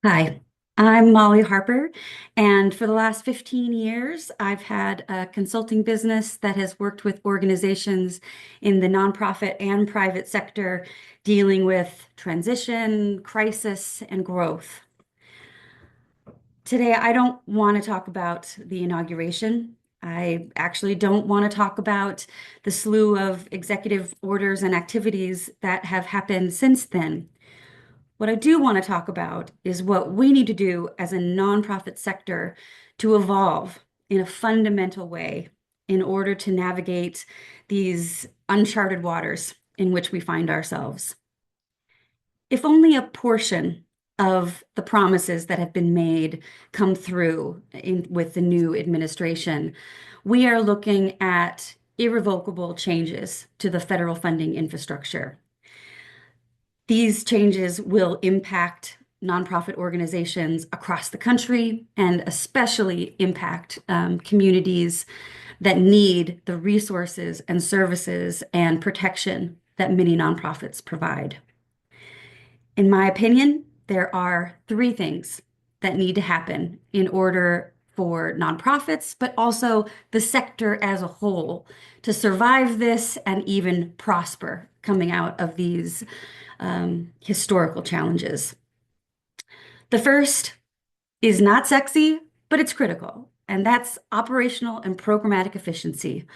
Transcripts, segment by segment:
Hi, I'm Molly Harper, and for the last 15 years, I've had a consulting business that has worked with organizations in the nonprofit and private sector dealing with transition, crisis, and growth. Today, I don't want to talk about the inauguration. I actually don't want to talk about the slew of executive orders and activities that have happened since then. What I do want to talk about is what we need to do as a nonprofit sector to evolve in a fundamental way in order to navigate these uncharted waters in which we find ourselves. If only a portion of the promises that have been made come through with the new administration, we are looking at irrevocable changes to the federal funding infrastructure. These changes will impact nonprofit organizations across the country and especially impact communities that need the resources and services and protection that many nonprofits provide. In my opinion, there are three things that need to happen in order for nonprofits, but also the sector as a whole to survive this and even prosper coming out of these historical challenges. The first is not sexy, but it's critical, and that's operational and programmatic efficiency.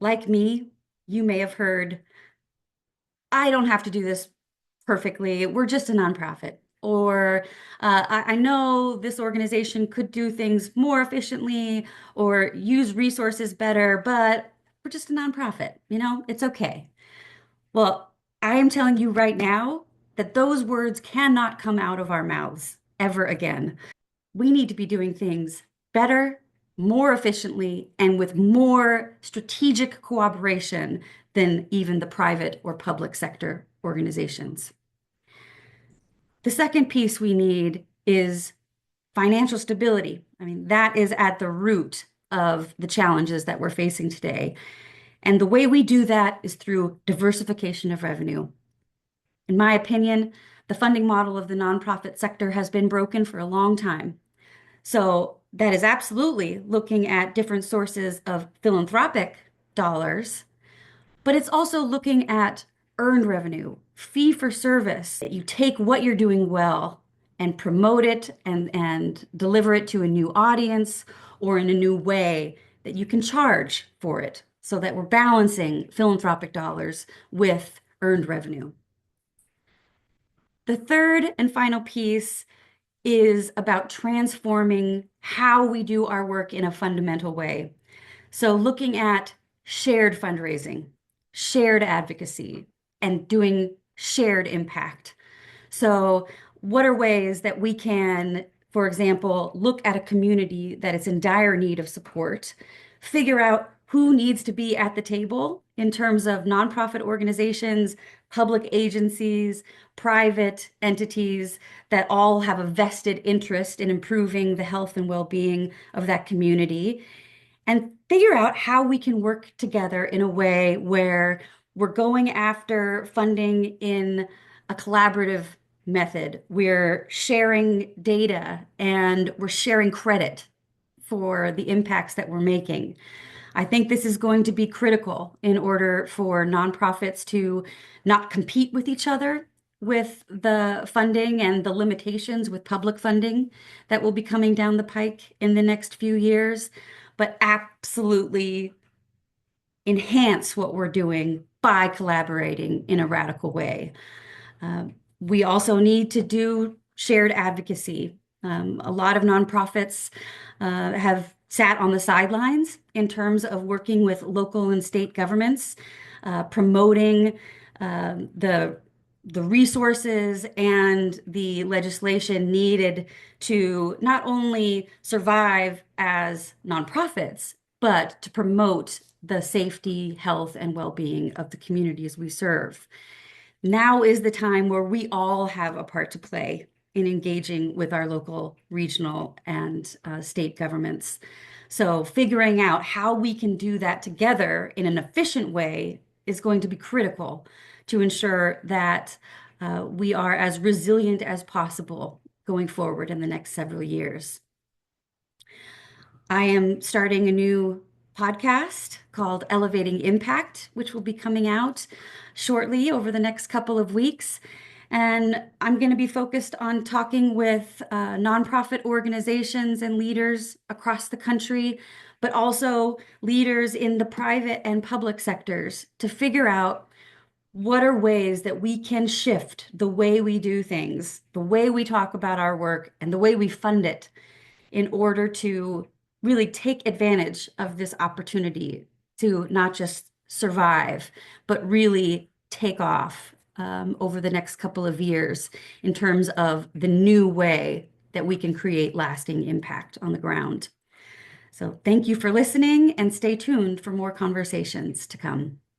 Like me, you may have heard, I don't have to do this perfectly. We're just a nonprofit. Or I know this organization could do things more efficiently or use resources better, but we're just a nonprofit. It's okay. Well, I am telling you right now that those words cannot come out of our mouths ever again. We need to be doing things better, more efficiently, and with more strategic cooperation than even the private or public sector organizations. The second piece we need is financial stability. I mean, that is at the root of the challenges that we're facing today. And the way we do that is through diversification of revenue. In my opinion, the funding model of the nonprofit sector has been broken for a long time. So that is absolutely looking at different sources of philanthropic dollars, but it's also looking at earned revenue, fee for service. You take what you're doing well and promote it and deliver it to a new audience or in a new way that you can charge for it so that we're balancing philanthropic dollars with earned revenue. The third and final piece is about transforming how we do our work in a fundamental way. So looking at shared fundraising, shared advocacy, and doing shared impact. So what are ways that we can, for example, look at a community that is in dire need of support, figure out who needs to be at the table in terms of nonprofit organizations, public agencies, private entities that all have a vested interest in improving the health and well-being of that community, and figure out how we can work together in a way where we're going after funding in a collaborative method. We're sharing data and we're sharing credit for the impacts that we're making. I think this is going to be critical in order for nonprofits to not compete with each other with the funding and the limitations with public funding that will be coming down the pike in the next few years, but absolutely enhance what we're doing by collaborating in a radical way. We also need to do shared advocacy. A lot of nonprofits have sat on the sidelines in terms of working with local and state governments, promoting the resources and the legislation needed to not only survive as nonprofits, but to promote the safety, health, and well-being of the communities we serve. Now is the time where we all have a part to play in engaging with our local, regional, and state governments. So figuring out how we can do that together in an efficient way is going to be critical to ensure that we are as resilient as possible going forward in the next several years. I am starting a new podcast called Elevating Impact, which will be coming out shortly over the next couple of weeks. And I'm going to be focused on talking with nonprofit organizations and leaders across the country, but also leaders in the private and public sectors to figure out what are ways that we can shift the way we do things, the way we talk about our work, and the way we fund it in order to really take advantage of this opportunity to not just survive, but really take off over the next couple of years in terms of the new way that we can create lasting impact on the ground. So thank you for listening and stay tuned for more conversations to come.